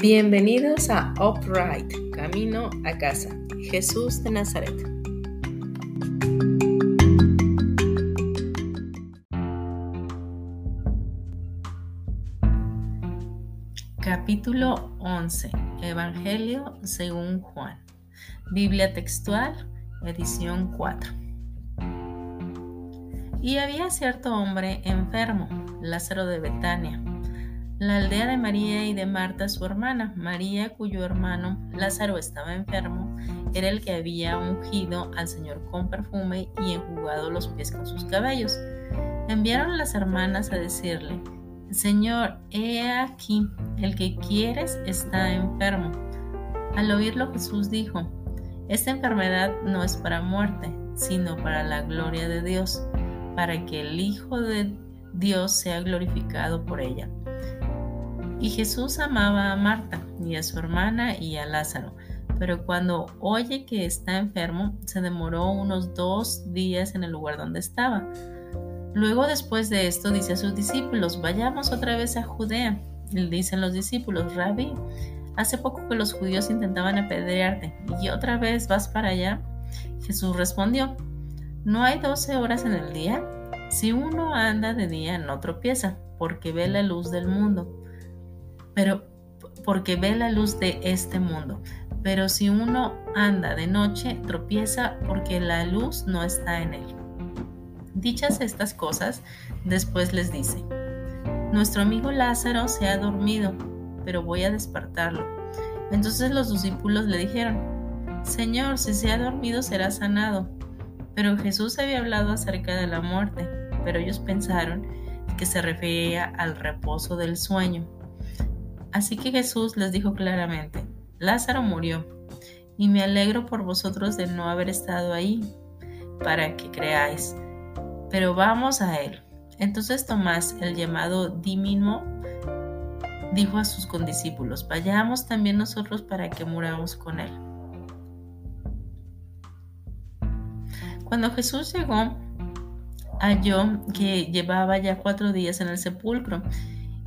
Bienvenidos a Upright, Camino a Casa, Jesús de Nazaret. Capítulo 11. Evangelio según Juan. Biblia textual, edición 4. Y había cierto hombre enfermo, Lázaro de Betania, la aldea de María y de Marta su hermana. María, cuyo hermano Lázaro estaba enfermo, era el que había ungido al Señor con perfume y enjugado los pies con sus cabellos. Enviaron las hermanas a decirle: Señor, he aquí, el que quieres está enfermo. Al oírlo, Jesús dijo: Esta enfermedad no es para muerte, sino para la gloria de Dios, para que el Hijo de Dios sea glorificado por ella. Y Jesús amaba a Marta y a su hermana y a Lázaro, pero cuando oye que está enfermo, se demoró unos 2 días en el lugar donde estaba. Luego, después de esto, dice a sus discípulos: Vayamos otra vez a Judea. Y dicen los discípulos: Rabí, hace poco que los judíos intentaban apedrearte, ¿y otra vez vas para allá? Jesús respondió: ¿No hay 12 horas en el día? Si uno anda de día, no tropieza, porque ve la luz del mundo, porque ve la luz de este mundo. Pero si uno anda de noche, tropieza, porque la luz no está en él. Dichas estas cosas, después les dice: Nuestro amigo Lázaro se ha dormido, pero voy a despertarlo. Entonces los discípulos le dijeron: Señor, si se ha dormido será sanado. Pero Jesús había hablado acerca de la muerte, pero ellos pensaron que se refería al reposo del sueño. Así que Jesús les dijo claramente: Lázaro murió, y me alegro por vosotros de no haber estado ahí, para que creáis. Pero vamos a él. Entonces Tomás, el llamado Dídimo, dijo a sus condiscípulos: Vayamos también nosotros para que muramos con él. Cuando Jesús llegó, halló que llevaba ya 4 días en el sepulcro,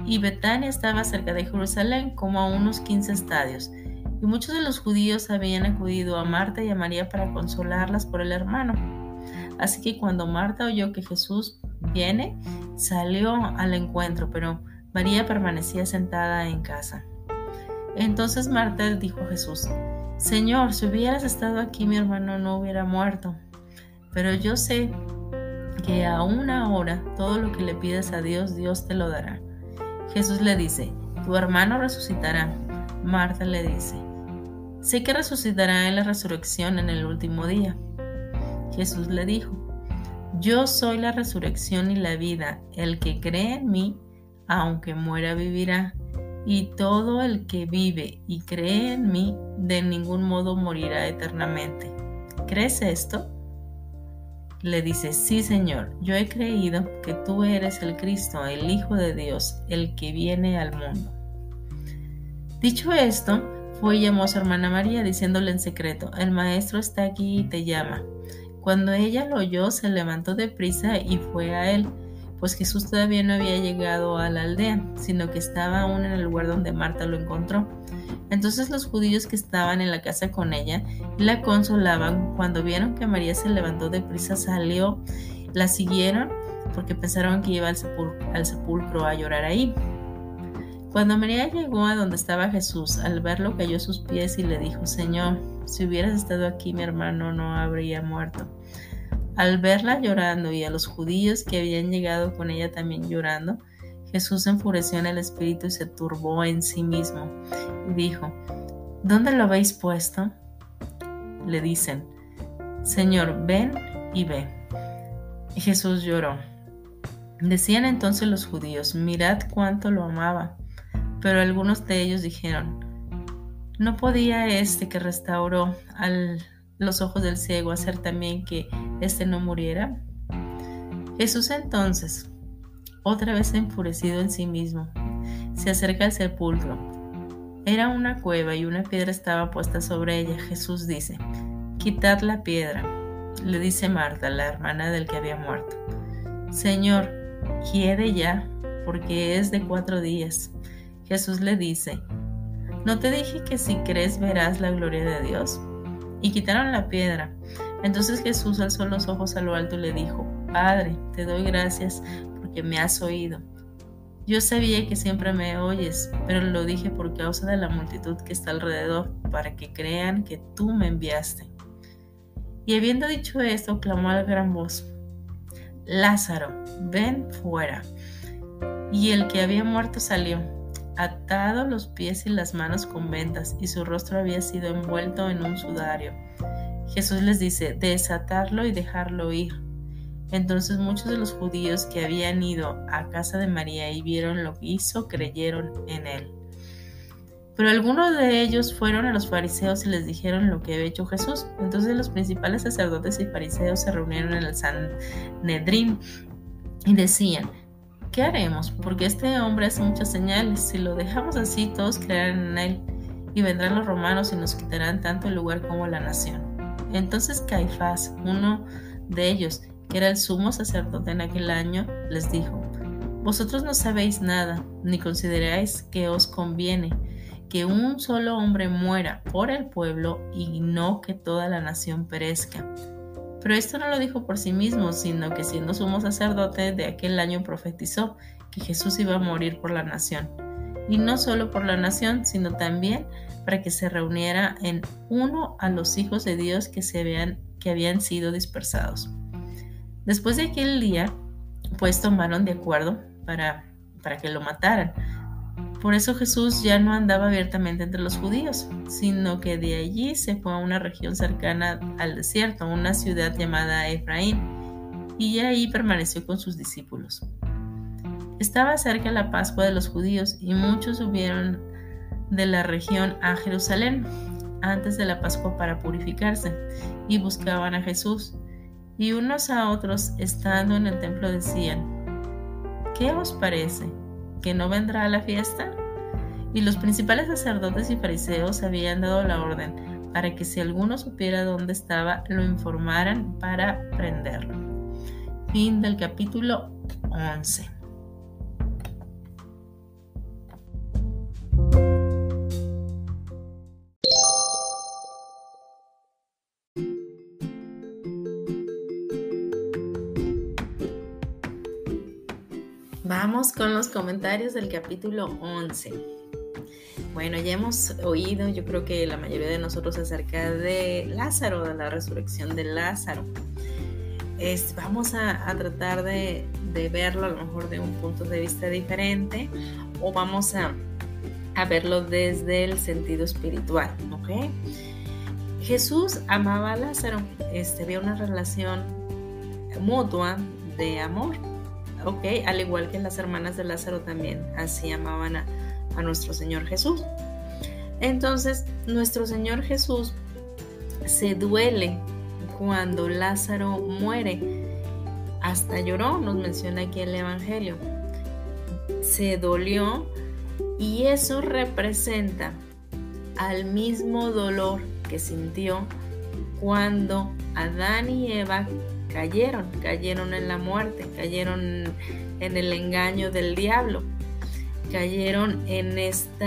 y Betania estaba cerca de Jerusalén, como a unos 15 estadios. Y muchos de los judíos habían acudido a Marta y a María para consolarlas por el hermano. Así que cuando Marta oyó que Jesús viene, salió al encuentro, pero María permanecía sentada en casa. Entonces Marta dijo a Jesús: Señor, si hubieras estado aquí, mi hermano no hubiera muerto. Pero yo sé que aún ahora todo lo que le pidas a Dios, Dios te lo dará. Jesús le dice: Tu hermano resucitará. Marta le dice: Sé que resucitará en la resurrección en el último día. Jesús le dijo: Yo soy la resurrección y la vida. El que cree en mí, aunque muera, vivirá. Y todo el que vive y cree en mí, de ningún modo morirá eternamente. ¿Crees esto? Le dice: Sí, Señor, yo he creído que tú eres el Cristo, el Hijo de Dios, el que viene al mundo. Dicho esto, fue y llamó a su hermana María, diciéndole en secreto: El Maestro está aquí y te llama. Cuando ella lo oyó, se levantó deprisa y fue a él, pues Jesús todavía no había llegado a la aldea, sino que estaba aún en el lugar donde Marta lo encontró. Entonces los judíos que estaban en la casa con ella la consolaban. Cuando vieron que María se levantó deprisa, salió, la siguieron, porque pensaron que iba al sepulcro a llorar ahí. Cuando María llegó a donde estaba Jesús, al verlo cayó a sus pies y le dijo: Señor, si hubieras estado aquí, mi hermano no habría muerto. Al verla llorando y a los judíos que habían llegado con ella también llorando, Jesús se enfureció en el espíritu y se turbó en sí mismo, y dijo: ¿Dónde lo habéis puesto? Le dicen: Señor, ven y ve. Y Jesús lloró. Decían entonces los judíos: Mirad cuánto lo amaba. Pero algunos de ellos dijeron: ¿No podía este que restauró los ojos del ciego hacer también que éste no muriera? Jesús entonces, otra vez enfurecido en sí mismo, se acerca al sepulcro. Era una cueva y una piedra estaba puesta sobre ella. Jesús dice: Quitad la piedra. Le dice Marta, la hermana del que había muerto: Señor, quiere ya, porque es de 4 días. Jesús le dice: ¿No te dije que si crees verás la gloria de Dios? Y quitaron la piedra. Entonces Jesús alzó los ojos a lo alto y le dijo: Padre, te doy gracias porque me has oído. Yo sabía que siempre me oyes, pero lo dije por causa de la multitud que está alrededor, para que crean que tú me enviaste. Y habiendo dicho esto, clamó a gran voz: Lázaro, ven fuera. Y el que había muerto salió, atado los pies y las manos con vendas, y su rostro había sido envuelto en un sudario. Jesús les dice: desatarlo y dejarlo ir. Entonces muchos de los judíos que habían ido a casa de María y vieron lo que hizo, creyeron en él. Pero algunos de ellos fueron a los fariseos y les dijeron lo que había hecho Jesús. Entonces los principales sacerdotes y fariseos se reunieron en el Sanedrín y decían: ¿qué haremos? Porque este hombre hace muchas señales. Si lo dejamos así, todos creerán en él, y vendrán los romanos y nos quitarán tanto el lugar como la nación. Entonces Caifás, uno de ellos, que era el sumo sacerdote en aquel año, les dijo: vosotros no sabéis nada, ni consideráis que os conviene que un solo hombre muera por el pueblo y no que toda la nación perezca. Pero esto no lo dijo por sí mismo, sino que siendo sumo sacerdote de aquel año profetizó que Jesús iba a morir por la nación. Y no solo por la nación, sino también para que se reuniera en uno a los hijos de Dios que habían sido dispersados. Después de aquel día, pues tomaron de acuerdo para que lo mataran. Por eso Jesús ya no andaba abiertamente entre los judíos, sino que de allí se fue a una región cercana al desierto, a una ciudad llamada Efraín, y ahí permaneció con sus discípulos. Estaba cerca la Pascua de los judíos, y muchos subieron de la región a Jerusalén antes de la Pascua para purificarse, y buscaban a Jesús. Y unos a otros, estando en el templo, decían: ¿qué os parece? ¿Que no vendrá a la fiesta? Y los principales sacerdotes y fariseos habían dado la orden para que si alguno supiera dónde estaba, lo informaran para prenderlo. Fin del capítulo 11. Vamos con los comentarios del capítulo 11. Bueno, ya hemos oído, yo creo que la mayoría de nosotros, acerca de Lázaro, de la resurrección de Lázaro. Vamos a tratar de verlo a lo mejor de un punto de vista diferente, o vamos a verlo desde el sentido espiritual, ¿ok? Jesús amaba a Lázaro, había una relación mutua de amor. Ok, al igual que las hermanas de Lázaro también así amaban a nuestro Señor Jesús. Entonces, nuestro Señor Jesús se duele cuando Lázaro muere. Hasta lloró, nos menciona aquí el Evangelio. Se dolió, y eso representa al mismo dolor que sintió cuando Adán y Eva cayeron en la muerte, cayeron en el engaño del diablo, cayeron en este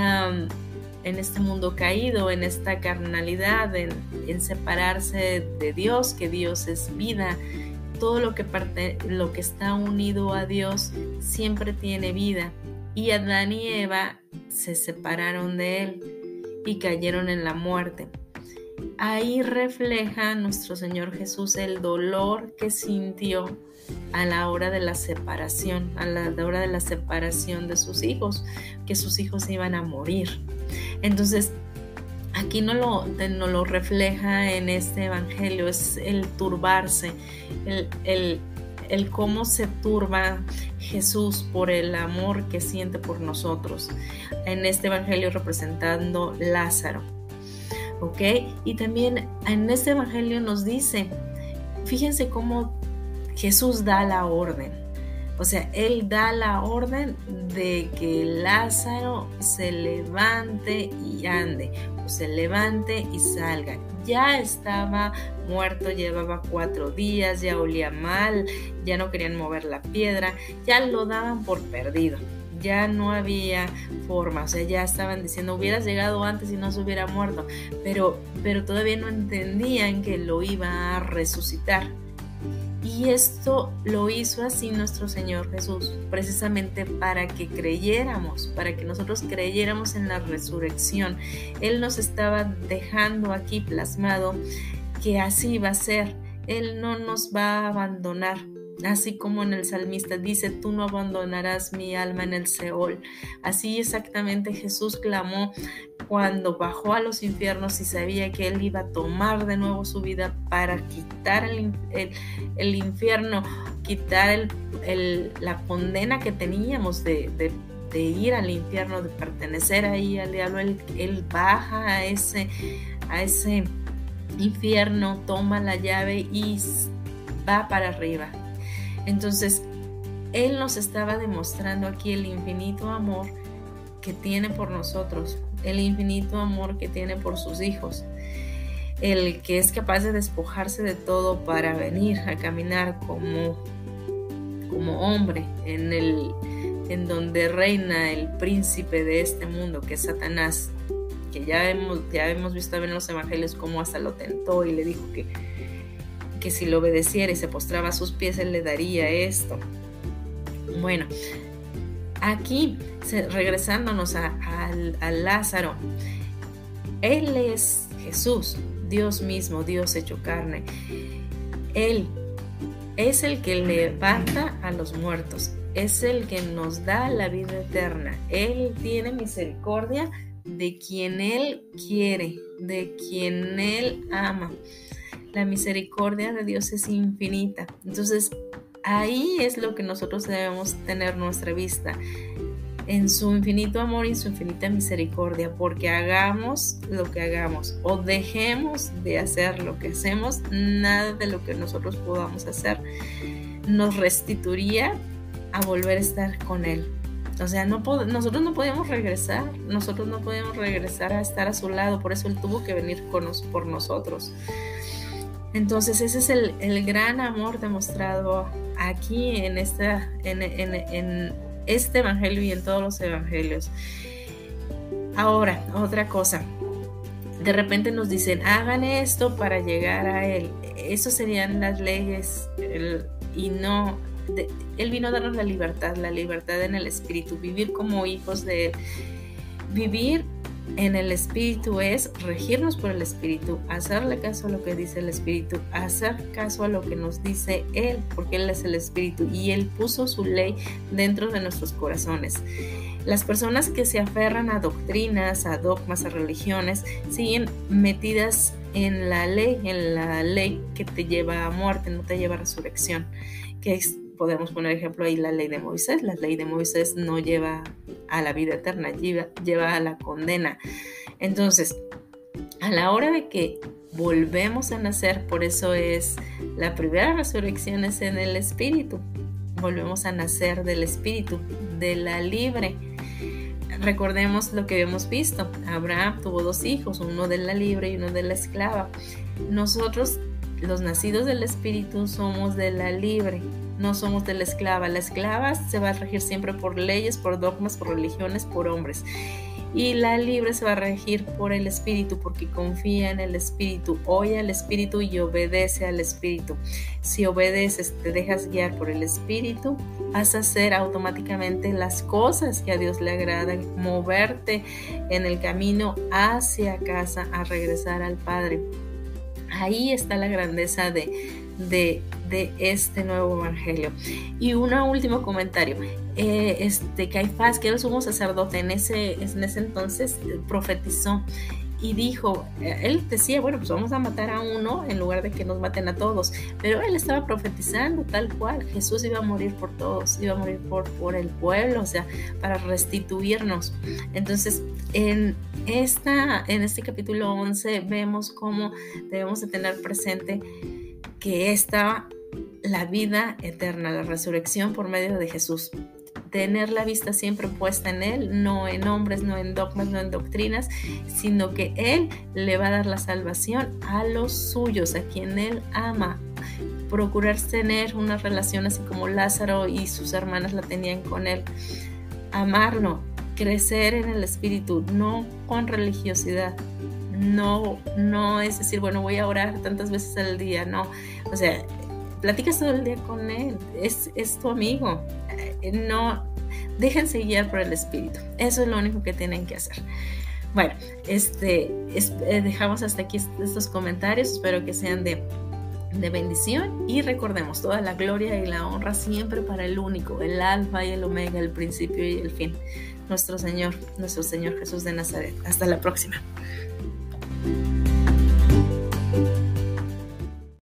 mundo caído, en esta carnalidad, en separarse de Dios, que Dios es vida. Todo lo que está unido a Dios siempre tiene vida, y Adán y Eva se separaron de él y cayeron en la muerte. Ahí refleja nuestro Señor Jesús el dolor que sintió a la hora de la separación, de sus hijos, que sus hijos iban a morir. Entonces, aquí no lo refleja en este evangelio, es el turbarse, el cómo se turba Jesús por el amor que siente por nosotros. En este evangelio representando Lázaro. ¿Ok? Y también en este evangelio nos dice, fíjense cómo Jesús da la orden. O sea, Él da la orden de que Lázaro se levante y ande, o se levante y salga. Ya estaba muerto, llevaba 4 días, ya olía mal, ya no querían mover la piedra, ya lo daban por perdido. ya no había forma, o sea, ya estaban diciendo, hubieras llegado antes y no se hubiera muerto, pero todavía no entendían que lo iba a resucitar. Y esto lo hizo así nuestro Señor Jesús, precisamente para que creyéramos, para que nosotros creyéramos en la resurrección. Él nos estaba dejando aquí plasmado que así va a ser. Él no nos va a abandonar. Así como en el salmista dice, tú no abandonarás mi alma en el Seol. Así exactamente Jesús clamó cuando bajó a los infiernos y sabía que Él iba a tomar de nuevo su vida para quitar el infierno, quitar la condena que teníamos de ir al infierno, de pertenecer ahí al diablo. Él baja a ese infierno, toma la llave y va para arriba. Entonces, Él nos estaba demostrando aquí el infinito amor que tiene por nosotros, el infinito amor que tiene por sus hijos, el que es capaz de despojarse de todo para venir a caminar como hombre en donde reina el príncipe de este mundo, que es Satanás, que ya hemos visto en los evangelios cómo hasta lo tentó y le dijo que si lo obedeciera y se postraba a sus pies, Él le daría esto. Bueno, aquí regresándonos a Lázaro, Él es Jesús, Dios mismo, Dios hecho carne. Él es el que levanta a los muertos, es el que nos da la vida eterna. Él tiene misericordia de quien Él quiere, de quien Él ama. La misericordia de Dios es infinita. Entonces, ahí es lo que nosotros debemos tener nuestra vista, en su infinito amor y su infinita misericordia, porque hagamos lo que hagamos o dejemos de hacer lo que hacemos, nada de lo que nosotros podamos hacer nos restituiría a volver a estar con Él. O sea, nosotros no podíamos regresar a estar a su lado, por eso Él tuvo que venir por nosotros. Entonces ese es el gran amor demostrado aquí en este evangelio y en todos los evangelios. Ahora, otra cosa, de repente nos dicen, hagan esto para llegar a Él. Eso serían las leyes, y no, Él vino a darnos la libertad en el Espíritu, vivir como hijos de Él. Vivir en el Espíritu es regirnos por el Espíritu, hacerle caso a lo que dice el Espíritu, hacer caso a lo que nos dice Él, porque Él es el Espíritu y Él puso su ley dentro de nuestros corazones. Las personas que se aferran a doctrinas, a dogmas, a religiones, siguen metidas en la ley que te lleva a muerte, no te lleva a resurrección, podemos poner ejemplo ahí la ley de Moisés. La ley de Moisés no lleva a la vida eterna, lleva a la condena. Entonces, a la hora de que volvemos a nacer, por eso es la primera resurrección es en el Espíritu. Volvemos a nacer del Espíritu, de la libre. Recordemos lo que hemos visto. Abraham tuvo 2 hijos, uno de la libre y uno de la esclava. Nosotros, los nacidos del Espíritu, somos de la libre. No somos de la esclava. La esclava se va a regir siempre por leyes, por dogmas, por religiones, por hombres. Y la libre se va a regir por el Espíritu, porque confía en el Espíritu, oye al Espíritu y obedece al Espíritu. Si obedeces, te dejas guiar por el Espíritu, vas a hacer automáticamente las cosas que a Dios le agradan, moverte en el camino hacia casa, a regresar al Padre. Ahí está la grandeza de este nuevo evangelio. Y un último comentario. Caifás, que era el sumo sacerdote en ese entonces, profetizó y dijo, él decía, bueno, pues vamos a matar a uno en lugar de que nos maten a todos, pero él estaba profetizando tal cual, Jesús iba a morir por todos, iba a morir por el pueblo, o sea, para restituirnos. Entonces, en este capítulo 11 vemos cómo debemos de tener presente que la vida eterna, la resurrección por medio de Jesús. Tener la vista siempre puesta en Él, no en hombres, no en dogmas, no en doctrinas, sino que Él le va a dar la salvación a los suyos, a quien Él ama. Procurar tener una relación así como Lázaro y sus hermanas la tenían con Él. amarlo, crecer en el Espíritu, no con religiosidad. No es decir, bueno, voy a orar tantas veces al día, no. O sea, platicas todo el día con Él, es tu amigo. No, déjense guiar por el Espíritu. Eso es lo único que tienen que hacer. Bueno, dejamos hasta aquí estos comentarios. Espero que sean de bendición, y recordemos, toda la gloria y la honra siempre para el único, el alfa y el omega, el principio y el fin, nuestro Señor Jesús de Nazaret. Hasta la próxima.